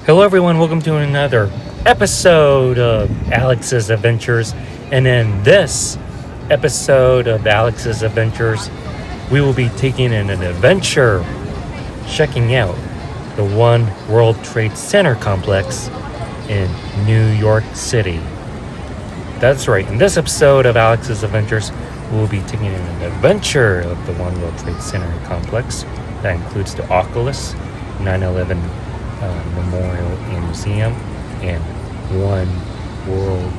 Hello, everyone. Welcome to another episode of Alex's Adventures. And in this episode of Alex's Adventures, we will be taking an adventure checking out the One World Trade Center complex in New York City. That's right. In this episode of Alex's Adventures, we will be taking an adventure of the One World Trade Center complex. That includes the Oculus, 9/11 Memorial and Museum, and One World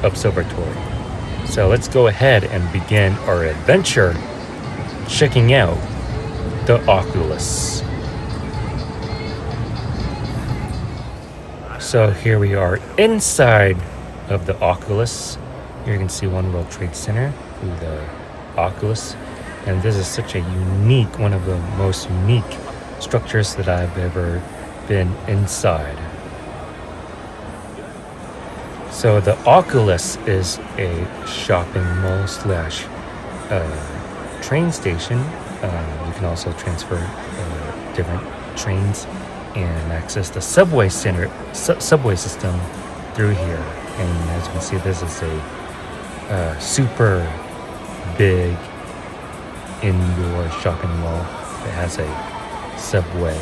Observatory. So let's go ahead and begin our adventure checking out the Oculus. So here we are inside of the Oculus. Here you can see One World Trade Center through the Oculus. And this is such a unique, one of the most unique structures that I've ever been inside. So the Oculus is a shopping mall slash train station. You can also transfer different trains and access the subway system through here. And as you can see, this is a super big indoor shopping mall that has a subway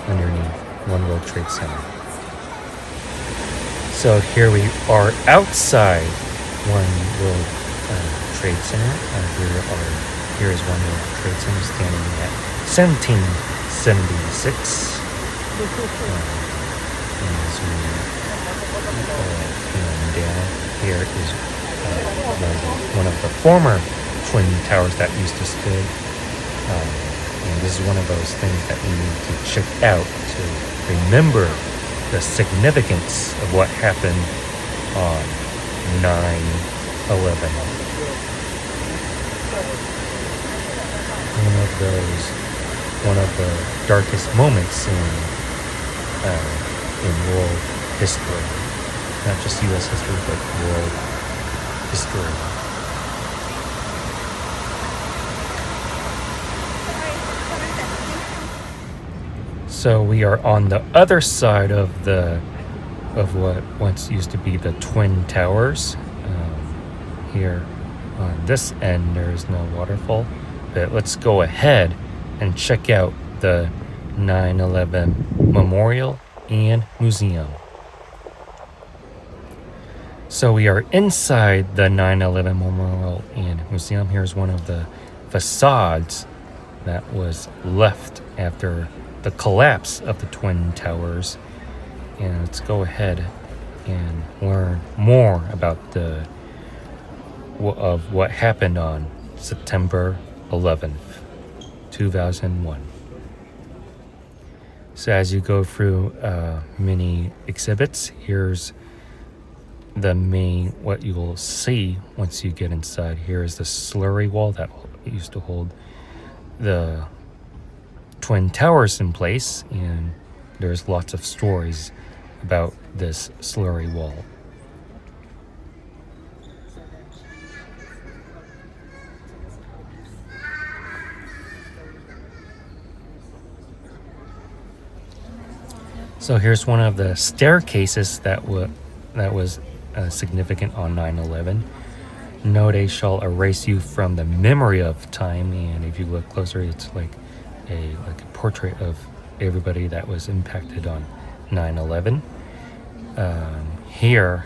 underneath One World Trade Center. So here we are outside One World Trade Center. Here is One World Trade Center standing at 1776. And as we pan down, here is one of the former twin towers that used to stood. And this is one of those things that we need to check out to remember the significance of what happened on 9/11. One of the darkest moments in world history, not just U.S. history, but world history. So we are on the other side of what once used to be the Twin Towers. Here on this end, there is no waterfall, but let's go ahead and check out the 9/11 Memorial and Museum. So we are inside the 9/11 Memorial and Museum. Here's one of the facades that was left after the collapse of the Twin Towers. And let's go ahead and learn more about what happened on September 11th, 2001. So as you go through many exhibits, here's the main, what you will see once you get inside. Here is the slurry wall that used to hold the Twin Towers in place, and there's lots of stories about this slurry wall. So here's one of the staircases that was significant on 9/11. No day shall erase you from the memory of time. And if you look closer, it's like a portrait of everybody that was impacted on 9/11. Here,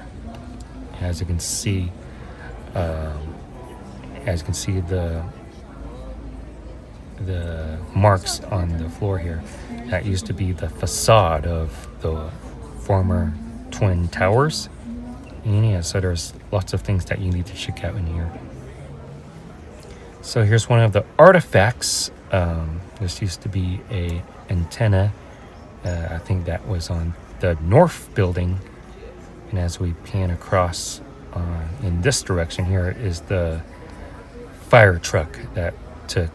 as you can see the marks on the floor here, that used to be the facade of the former Twin Towers. And yeah, so there's lots of things that you need to check out in here. So here's one of the artifacts. This used to be a antenna. I think that was on the north building. And as we pan across in this direction, here is the fire truck that took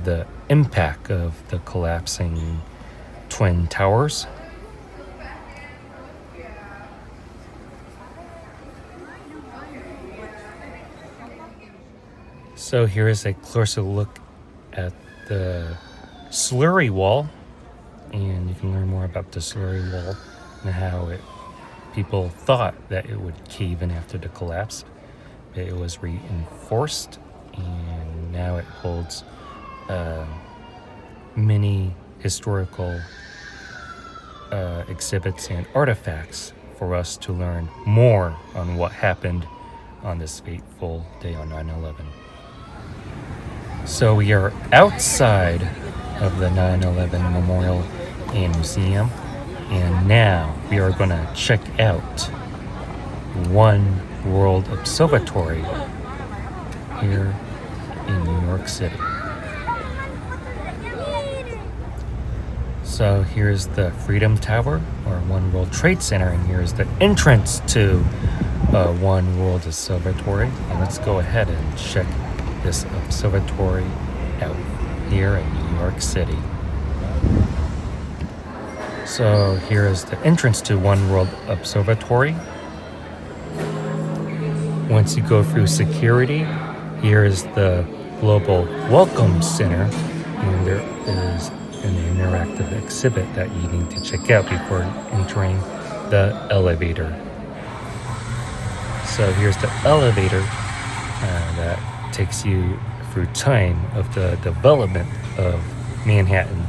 the impact of the collapsing Twin Towers. So here is a closer look at the slurry wall, and you can learn more about the slurry wall and how people thought that it would cave in after the collapse, but it was reinforced, and now it holds many historical exhibits and artifacts for us to learn more on what happened on this fateful day on 9/11. So we are outside of the 9/11 Memorial and Museum, and now we are going to check out One World Observatory here in New York City. So here's the Freedom Tower, or One World Trade Center, and here's the entrance to One World Observatory. And let's go ahead and check this observatory out here in New York City. So here is the entrance to One World Observatory. Once you go through security, here is the Global Welcome Center, and there is an interactive exhibit that you need to check out before entering the elevator. So here's the elevator that takes you through time of the development of Manhattan.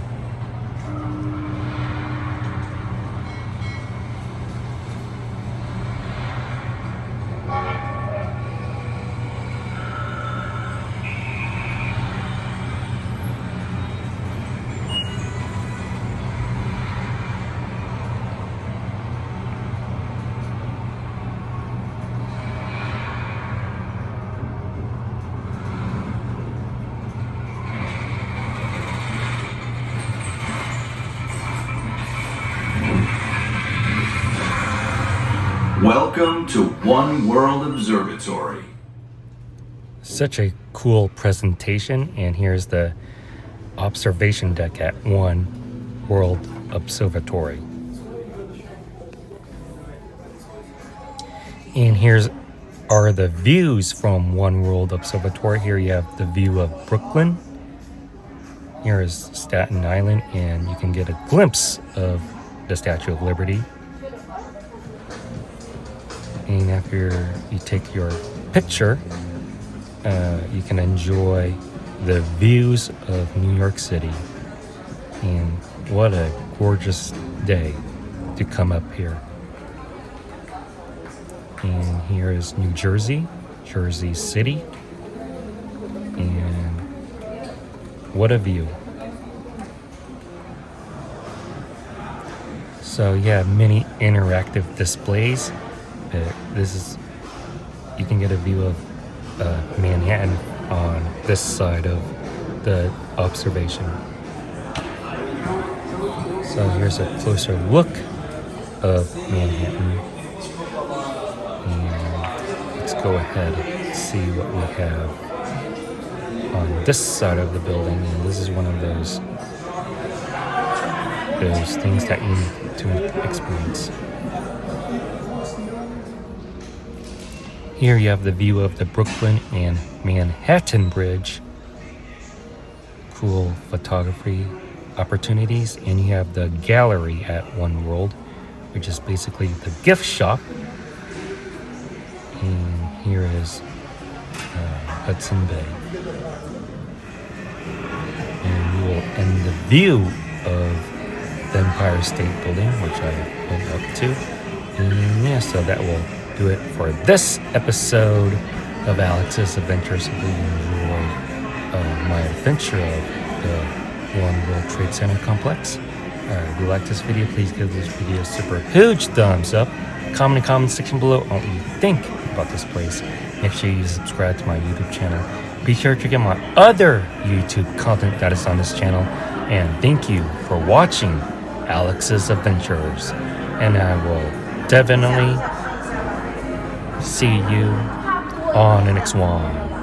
Welcome to One World Observatory. Such a cool presentation, and here's the observation deck at One World Observatory. And here's are the views from One World Observatory. Here you have the view of Brooklyn. Here is Staten Island, and you can get a glimpse of the Statue of Liberty. And after you take your picture, you can enjoy the views of New York City. And what a gorgeous day to come up here. And here is New Jersey, Jersey City. And what a view. So you have many interactive displays. You can get a view of Manhattan on this side of the observation. So here's a closer look of Manhattan. And let's go ahead and see what we have on this side of the building. And this is one of those things that you need to experience. Here you have the view of the Brooklyn and Manhattan Bridge. Cool photography opportunities. And you have the gallery at One World, which is basically the gift shop. And here is Hudson Bay. And we will end the view of the Empire State Building, which I went up to. And yeah, so that will do it for this episode of Alex's Adventures. Hope you enjoyed my adventure of the One World Trade Center complex. If you like this video, please give this video a super huge thumbs up. Comment in the comment section below on what you think about this place. Make sure you subscribe to my YouTube channel. Be sure to check out my other YouTube content that is on this channel. And thank you for watching Alex's Adventures. And I will definitely see you on the next one.